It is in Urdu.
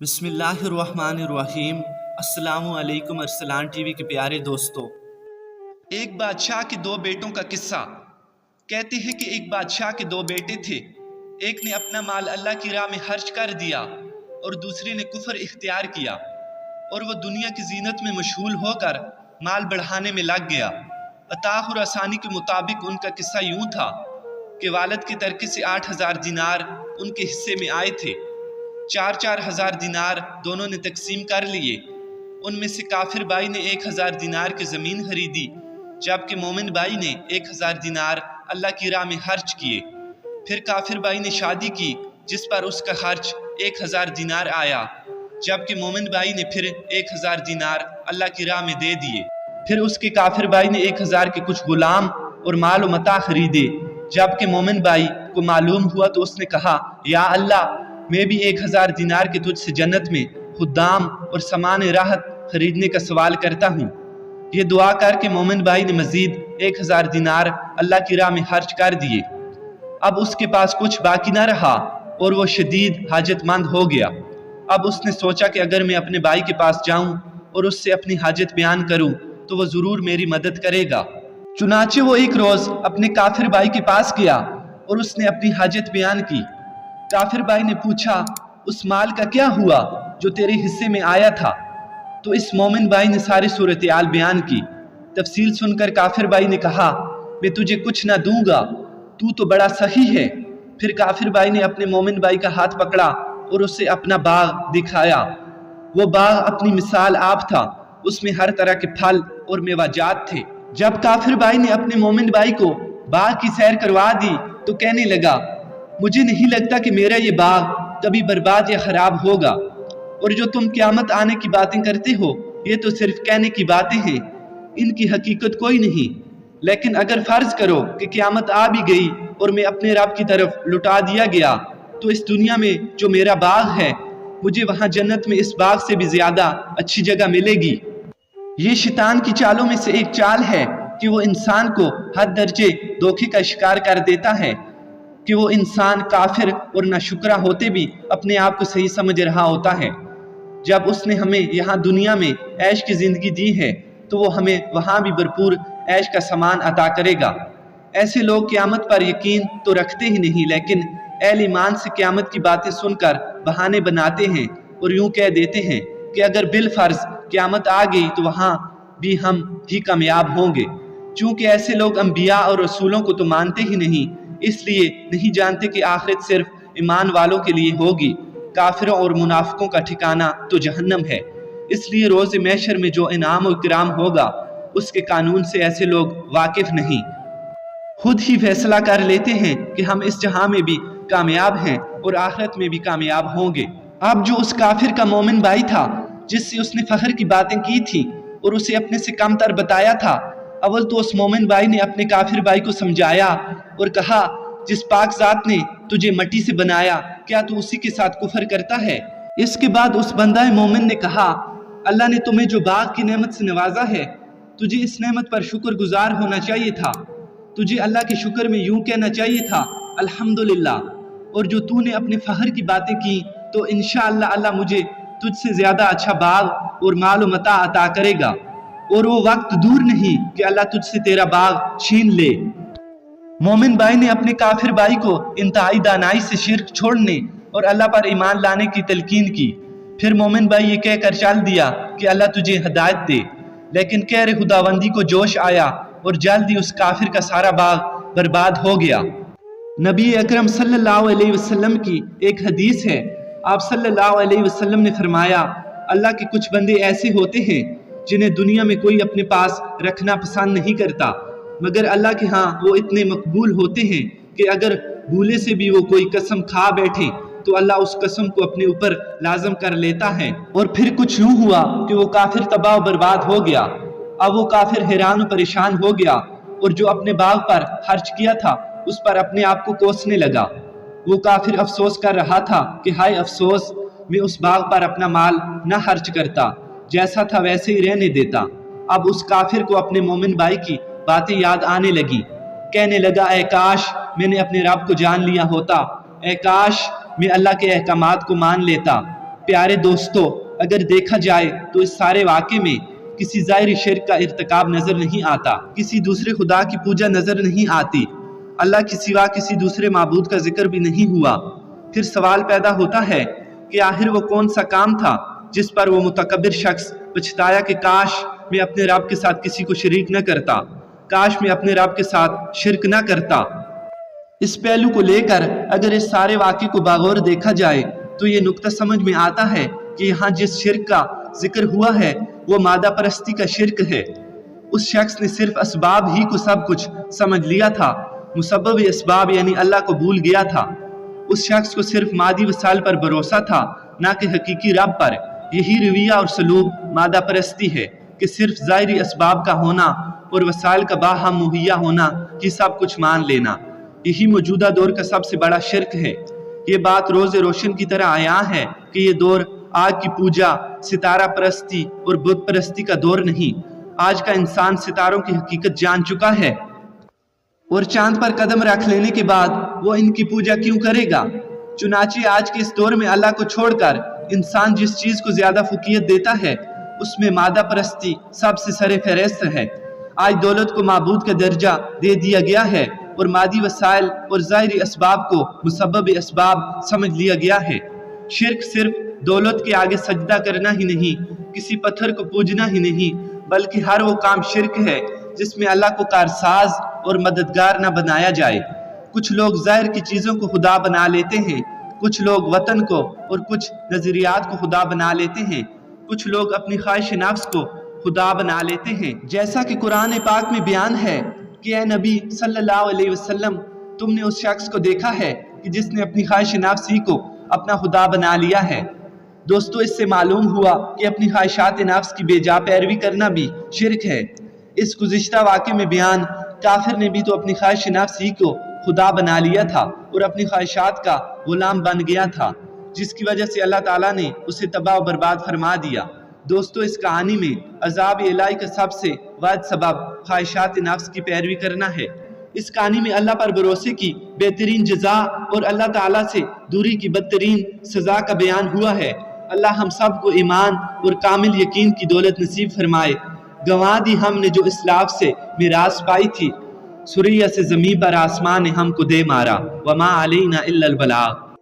بسم اللہ الرحمن الرحیم۔ السلام علیکم ارسلان ٹی وی کے پیارے دوستو۔ ایک بادشاہ کے دو بیٹوں کا قصہ۔ کہتے ہیں کہ ایک بادشاہ کے دو بیٹے تھے، ایک نے اپنا مال اللہ کی راہ میں خرچ کر دیا اور دوسرے نے کفر اختیار کیا، اور وہ دنیا کی زینت میں مشغول ہو کر مال بڑھانے میں لگ گیا۔ عطا خراسانی کے مطابق ان کا قصہ یوں تھا کہ والد کے ترکے سے 8,000 دینار ان کے حصے میں آئے تھے۔ 4,000 دینار دونوں نے تقسیم کر لیے۔ ان میں سے کافر بھائی نے 1,000 دینار کی زمین خریدی، جبکہ مومن بھائی نے 1,000 دینار اللہ کی راہ میں خرچ کیے۔ پھر کافر بھائی نے شادی کی جس پر اس کا خرچ 1,000 دینار آیا، جبکہ مومن بھائی نے پھر 1,000 دینار اللہ کی راہ میں دے دیے۔ پھر اس کے کافر بھائی نے 1,000 کے کچھ غلام اور مال و متاع خریدے، جبکہ مومن بھائی کو معلوم ہوا تو اس نے کہا، یا اللہ، میں بھی 1,000 دینار کے تجھ سے جنت میں خدام اور سامان راحت خریدنے کا سوال کرتا ہوں۔ یہ دعا کر کے مومن بھائی نے مزید 1,000 دینار اللہ کی راہ میں خرچ کر دیے۔ اب اس کے پاس کچھ باقی نہ رہا اور وہ شدید حاجت مند ہو گیا۔ اب اس نے سوچا کہ اگر میں اپنے بھائی کے پاس جاؤں اور اس سے اپنی حاجت بیان کروں تو وہ ضرور میری مدد کرے گا۔ چنانچہ وہ ایک روز اپنے کافر بھائی کے پاس گیا اور اس نے اپنی حاجت بیان کی۔ کافر بھائی نے پوچھا، اس مال کا کیا ہوا جو تیرے حصے میں آیا تھا؟ تو اس مومن بھائی نے ساری صورتحال بیان کی۔ تفصیل سن کر کافر بھائی نے کہا، میں تجھے کچھ نہ دوں گا، تو بڑا سخی ہے۔ پھر کافر بھائی نے اپنے مومن بھائی کا ہاتھ پکڑا اور اسے اپنا باغ دکھایا۔ وہ باغ اپنی مثال آب تھا، اس میں ہر طرح کے پھل اور میوہ تھے۔ جب کافر بھائی نے اپنے مومن بھائی کو باغ کی سیر کروا دی تو کہنے لگا، مجھے نہیں لگتا کہ میرا یہ باغ کبھی برباد یا خراب ہوگا، اور جو تم قیامت آنے کی باتیں کرتے ہو یہ تو صرف کہنے کی باتیں ہیں، ان کی حقیقت کوئی نہیں۔ لیکن اگر فرض کرو کہ قیامت آ بھی گئی اور میں اپنے رب کی طرف لٹا دیا گیا تو اس دنیا میں جو میرا باغ ہے مجھے وہاں جنت میں اس باغ سے بھی زیادہ اچھی جگہ ملے گی۔ یہ شیطان کی چالوں میں سے ایک چال ہے کہ وہ انسان کو حد درجے دھوکے کا شکار کر دیتا ہے، کہ وہ انسان کافر اور ناشکرا ہوتے بھی اپنے آپ کو صحیح سمجھ رہا ہوتا ہے۔ جب اس نے ہمیں یہاں دنیا میں عیش کی زندگی دی ہے تو وہ ہمیں وہاں بھی بھرپور عیش کا سامان عطا کرے گا۔ ایسے لوگ قیامت پر یقین تو رکھتے ہی نہیں، لیکن اہل ایمان سے قیامت کی باتیں سن کر بہانے بناتے ہیں اور یوں کہہ دیتے ہیں کہ اگر بالفرض قیامت آ گئی تو وہاں بھی ہم ہی کامیاب ہوں گے۔ چونکہ ایسے لوگ انبیاء اور رسولوں کو تو مانتے ہی نہیں، اس لیے نہیں جانتے کہ آخرت صرف ایمان والوں کے لیے ہوگی، کافروں اور منافقوں کا ٹھکانہ تو جہنم ہے۔ اس لیے روز محشر میں جو انعام و اکرام ہوگا اس کے قانون سے ایسے لوگ واقف نہیں، خود ہی فیصلہ کر لیتے ہیں کہ ہم اس جہاں میں بھی کامیاب ہیں اور آخرت میں بھی کامیاب ہوں گے۔ اب جو اس کافر کا مومن بھائی تھا جس سے اس نے فخر کی باتیں کی تھی اور اسے اپنے سے کم تر بتایا تھا، اول تو اس مومن بھائی نے اپنے کافر بھائی کو سمجھایا اور کہا، جس پاک ذات نے تجھے مٹی سے بنایا کیا تو اسی کے ساتھ کفر کرتا ہے؟ اس کے بعد اس بندہ مومن نے کہا، اللہ نے تمہیں جو باغ کی نعمت سے نوازا ہے تجھے اس نعمت پر شکر گزار ہونا چاہیے تھا، تجھے اللہ کے شکر میں یوں کہنا چاہیے تھا، الحمدللہ، اور جو تو نے اپنے فخر کی باتیں کی تو انشاءاللہ اللہ مجھے تجھ سے زیادہ اچھا باغ اور مال و متاع عطا کرے گا، اور وہ وقت دور نہیں کہ اللہ تجھ سے تیرا باغ چھین لے۔ مومن بھائی نے اپنے کافر بھائی کو انتہائی دانائی سے شرک چھوڑنے اور اللہ پر ایمان لانے کی تلقین کی۔ پھر مومن بھائی یہ کہہ کر چل دیا کہ اللہ تجھے ہدایت دے، لیکن کہہ خداوندی کو جوش آیا اور جلد ہی اس کافر کا سارا باغ برباد ہو گیا۔ نبی اکرم صلی اللہ علیہ وسلم کی ایک حدیث ہے، آپ صلی اللہ علیہ وسلم نے فرمایا، اللہ کے کچھ بندے ایسے ہوتے ہیں جنہیں دنیا میں کوئی اپنے پاس رکھنا پسند نہیں کرتا، مگر اللہ کے ہاں وہ اتنے مقبول ہوتے ہیں کہ اگر بھولے سے بھی وہ کوئی قسم کھا بیٹھے تو اللہ اس قسم کو اپنے اوپر لازم کر لیتا ہے۔ اور پھر کچھ یوں ہوا کہ وہ کافر تباہ و برباد ہو گیا۔ اب وہ کافر حیران و پریشان ہو گیا اور جو اپنے باغ پر خرچ کیا تھا اس پر اپنے آپ کو کوسنے لگا۔ وہ کافر افسوس کر رہا تھا کہ ہائے افسوس، میں اس باغ پر اپنا مال نہ خرچ کرتا، جیسا تھا ویسے ہی رہنے دیتا۔ اب اس کافر کو اپنے مومن بھائی کی باتیں یاد آنے لگی، کہنے لگا، اے کاش میں نے اپنے رب کو جان لیا ہوتا، اے کاش میں اللہ کے احکامات کو مان لیتا، پیارے دوستو، اگر دیکھا جائے تو اس سارے واقعے میں کسی ظاہری شرک کا ارتکاب نظر نہیں آتا، کسی دوسرے خدا کی پوجا نظر نہیں آتی، اللہ کے سوا کسی دوسرے معبود کا ذکر بھی نہیں ہوا۔ پھر سوال پیدا ہوتا ہے کہ آخر وہ کون سا کام تھا جس پر وہ متکبر شخص پچھتایا کہ کاش میں اپنے رب کے ساتھ کسی کو شریک نہ کرتا، کاش میں اپنے رب کے ساتھ شرک نہ کرتا۔ اس پہلو کو لے کر اگر اس سارے واقعے کو باغور دیکھا جائے تو یہ نقطہ سمجھ میں آتا ہے کہ یہاں جس شرک کا ذکر ہوا ہے وہ مادہ پرستی کا شرک ہے۔ اس شخص نے صرف اسباب ہی کو سب کچھ سمجھ لیا تھا، مسبب اسباب یعنی اللہ کو بھول گیا تھا۔ اس شخص کو صرف مادی وسائل پر بھروسہ تھا، نہ کہ حقیقی رب پر۔ یہی رویہ اور سلوک مادہ پرستی ہے کہ صرف ظاہری اسباب کا ہونا اور وسائل کا باہم مہیا ہونا کہ سب کچھ مان لینا۔ یہی موجودہ دور کا سب سے بڑا شرک ہے۔ یہ بات روز روشن کی طرح عیاں ہے کہ یہ دور آگ کی پوجا، ستارہ پرستی اور بت پرستی کا دور نہیں۔ آج کا انسان ستاروں کی حقیقت جان چکا ہے اور چاند پر قدم رکھ لینے کے بعد وہ ان کی پوجا کیوں کرے گا؟ چنانچہ آج کے اس دور میں اللہ کو چھوڑ کر انسان جس چیز کو زیادہ فوقیت دیتا ہے اس میں مادہ پرستی سب سے سر فہرست ہے۔ آج دولت کو معبود کا درجہ دے دیا گیا ہے اور مادی وسائل اور ظاہری اسباب کو مسبب اسباب سمجھ لیا گیا ہے۔ شرک صرف دولت کے آگے سجدہ کرنا ہی نہیں، کسی پتھر کو پوجنا ہی نہیں، بلکہ ہر وہ کام شرک ہے جس میں اللہ کو کارساز اور مددگار نہ بنایا جائے۔ کچھ لوگ ظاہر کی چیزوں کو خدا بنا لیتے ہیں، کچھ لوگ وطن کو اور کچھ نظریات کو خدا بنا لیتے ہیں، کچھ لوگ اپنی خواہش نفس کو خدا بنا لیتے ہیں۔ جیسا کہ قرآن پاک میں بیان ہے کہ اے نبی صلی اللہ علیہ وسلم، تم نے اس شخص کو دیکھا ہے کہ جس نے اپنی خواہش نفس ہی کو اپنا خدا بنا لیا ہے۔ دوستو، اس سے معلوم ہوا کہ اپنی خواہشات نفس کی بے جا پیروی کرنا بھی شرک ہے۔ اس گزشتہ واقعے میں بیان کافر نے بھی تو اپنی خواہش نفس ہی کو خدا بنا لیا تھا اور اپنی خواہشات کا غلام بن گیا تھا، جس کی وجہ سے اللہ تعالیٰ نے اسے تباہ و برباد فرما دیا۔ دوستو، اس کہانی میں عذاب الہی کا سب سے واحد سبب خواہشات نفس کی پیروی کرنا ہے۔ اس کہانی میں اللہ پر بھروسے کی بہترین جزا اور اللہ تعالیٰ سے دوری کی بدترین سزا کا بیان ہوا ہے۔ اللہ ہم سب کو ایمان اور کامل یقین کی دولت نصیب فرمائے۔ گنوا دی ہم نے جو اسلاف سے میراث پائی تھی، سریا سے زمین پر آسمان نے ہم کو دے مارا، وما علینا الا البلاغ۔